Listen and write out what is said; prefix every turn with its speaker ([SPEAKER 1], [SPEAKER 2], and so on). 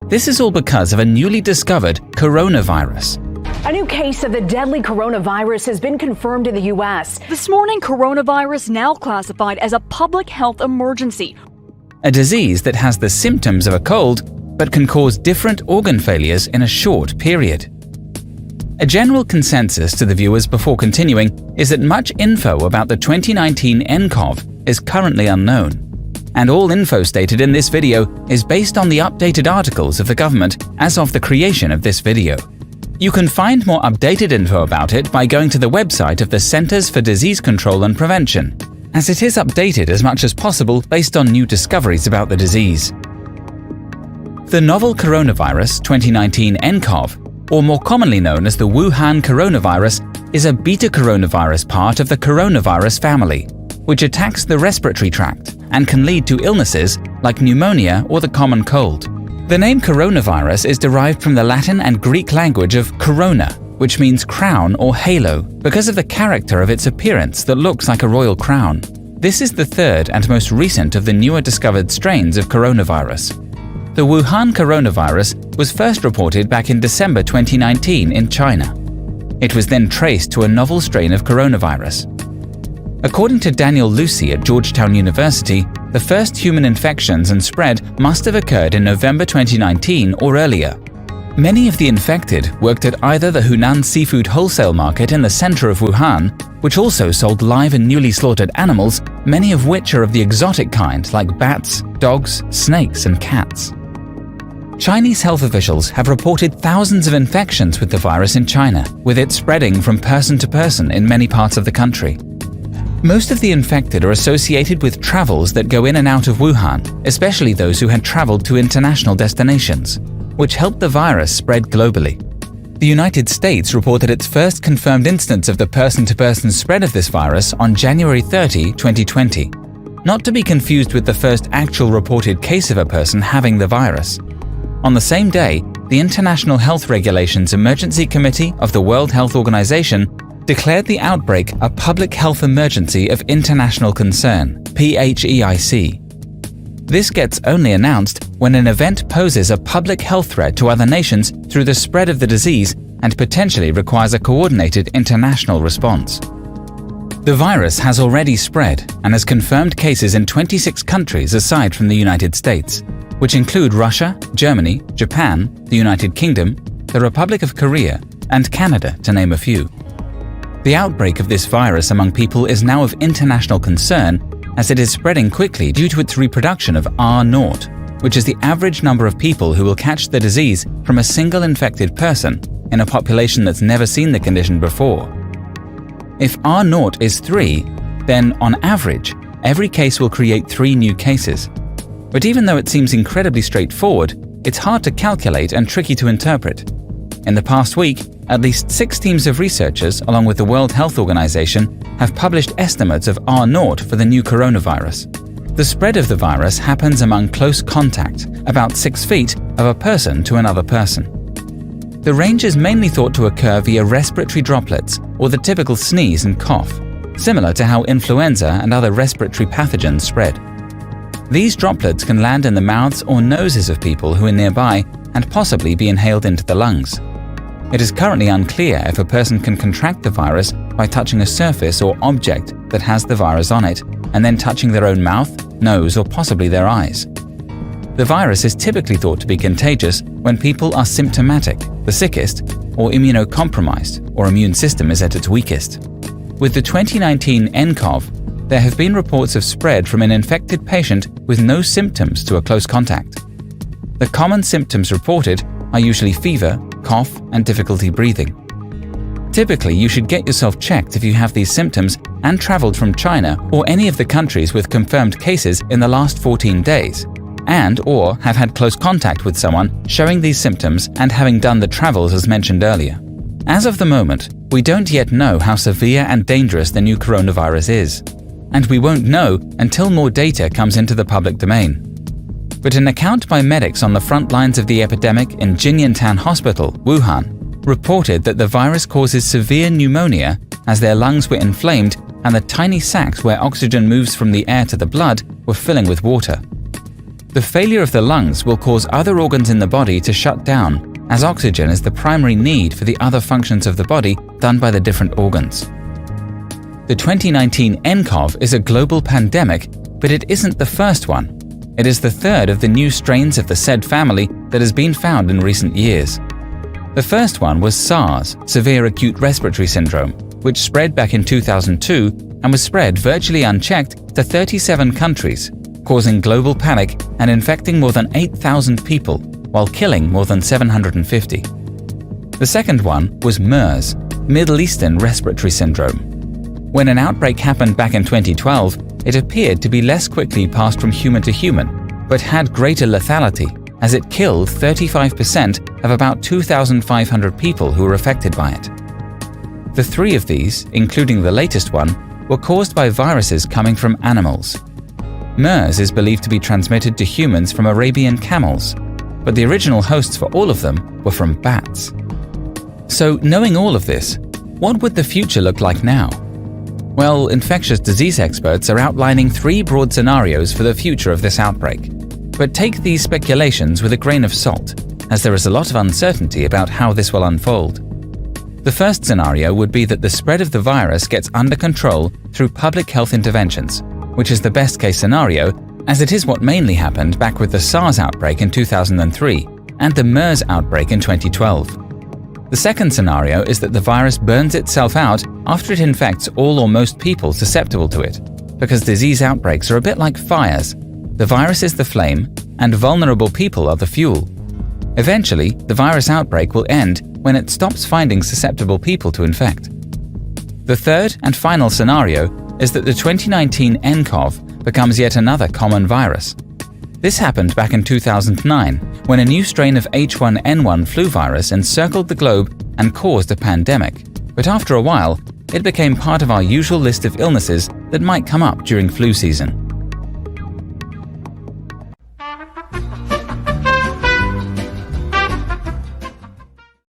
[SPEAKER 1] This is all because of a newly discovered coronavirus.
[SPEAKER 2] A new case of the deadly coronavirus has been confirmed in the U.S.
[SPEAKER 3] This morning, coronavirus now classified as a public health emergency.
[SPEAKER 1] A disease that has the symptoms of a cold, but can cause different organ failures in a short period. A general consensus to the viewers before continuing is that much info about the 2019 nCoV is currently unknown. And all info stated in this video is based on the updated articles of the government as of the creation of this video. You can find more updated info about it by going to the website of the Centers for Disease Control and Prevention, as it is updated as much as possible based on new discoveries about the disease. The novel coronavirus 2019 nCoV, or more commonly known as the Wuhan coronavirus, is a beta coronavirus part of the coronavirus family, which attacks the respiratory tract and can lead to illnesses like pneumonia or the common cold. The name coronavirus is derived from the Latin and Greek language of corona, which means crown or halo, because of the character of its appearance that looks like a royal crown. This is the third and most recent of the newer discovered strains of coronavirus. The Wuhan coronavirus was first reported back in December 2019 in China. It was then traced to a novel strain of coronavirus. According to Daniel Lucy at Georgetown University, the first human infections and spread must have occurred in November 2019 or earlier. Many of the infected worked at either the Hunan seafood wholesale market in the center of Wuhan, which also sold live and newly slaughtered animals, many of which are of the exotic kind like bats, dogs, snakes, and cats. Chinese health officials have reported thousands of infections with the virus in China, with it spreading from person to person in many parts of the country. Most of the infected are associated with travels that go in and out of Wuhan, especially those who had traveled to international destinations, which helped the virus spread globally. The United States reported its first confirmed instance of the person-to-person spread of this virus on January 30, 2020, not to be confused with the first actual reported case of a person having the virus. On the same day, the International Health Regulations Emergency Committee of the World Health Organization declared the outbreak a public health emergency of international concern, PHEIC. This gets only announced when an event poses a public health threat to other nations through the spread of the disease and potentially requires a coordinated international response. The virus has already spread and has confirmed cases in 26 countries aside from the United States, which include Russia, Germany, Japan, the United Kingdom, the Republic of Korea, and Canada, to name a few. The outbreak of this virus among people is now of international concern as it is spreading quickly due to its reproduction of R0, which is the average number of people who will catch the disease from a single infected person in a population that's never seen the condition before. If R0 is 3, then on average, every case will create 3 new cases. But even though it seems incredibly straightforward, it's hard to calculate and tricky to interpret. In the past week, at least 6 teams of researchers, along with the World Health Organization, have published estimates of R0 for the new coronavirus. The spread of the virus happens among close contact, about 6 feet, of a person to another person. The range is mainly thought to occur via respiratory droplets or the typical sneeze and cough, similar to how influenza and other respiratory pathogens spread. These droplets can land in the mouths or noses of people who are nearby and possibly be inhaled into the lungs. It is currently unclear if a person can contract the virus by touching a surface or object that has the virus on it and then touching their own mouth, nose, or possibly their eyes. The virus is typically thought to be contagious when people are symptomatic, the sickest, or immunocompromised, or immune system is at its weakest. With the 2019 nCoV, there have been reports of spread from an infected patient with no symptoms to a close contact. The common symptoms reported are usually fever, cough, and difficulty breathing. Typically, you should get yourself checked if you have these symptoms and traveled from China or any of the countries with confirmed cases in the last 14 days, and/or have had close contact with someone showing these symptoms and having done the travels as mentioned earlier. As of the moment, we don't yet know how severe and dangerous the new coronavirus is, and we won't know until more data comes into the public domain. But an account by medics on the front lines of the epidemic in Jinyintan Hospital, Wuhan, reported that the virus causes severe pneumonia as their lungs were inflamed and the tiny sacs where oxygen moves from the air to the blood were filling with water. The failure of the lungs will cause other organs in the body to shut down, as oxygen is the primary need for the other functions of the body done by the different organs. The 2019 nCoV is a global pandemic, but it isn't the first one. It is the third of the new strains of the said family that has been found in recent years. The first one was SARS, Severe Acute Respiratory Syndrome, which spread back in 2002 and was spread virtually unchecked to 37 countries, causing global panic and infecting more than 8,000 people, while killing more than 750. The second one was MERS, Middle Eastern Respiratory Syndrome. When an outbreak happened back in 2012, it appeared to be less quickly passed from human to human, but had greater lethality, as it killed 35% of about 2,500 people who were affected by it. The three of these, including the latest one, were caused by viruses coming from animals. MERS is believed to be transmitted to humans from Arabian camels, but the original hosts for all of them were from bats. So, knowing all of this, what would the future look like now? Well, infectious disease experts are outlining three broad scenarios for the future of this outbreak. But take these speculations with a grain of salt, as there is a lot of uncertainty about how this will unfold. The first scenario would be that the spread of the virus gets under control through public health interventions, which is the best-case scenario, as it is what mainly happened back with the SARS outbreak in 2003 and the MERS outbreak in 2012. The second scenario is that the virus burns itself out after it infects all or most people susceptible to it, because disease outbreaks are a bit like fires. The virus is the flame, and vulnerable people are the fuel. Eventually, the virus outbreak will end when it stops finding susceptible people to infect. The third and final scenario is that the 2019 nCoV becomes yet another common virus. This happened back in 2009, when a new strain of H1N1 flu virus encircled the globe and caused a pandemic. But after a while, it became part of our usual list of illnesses that might come up during flu season.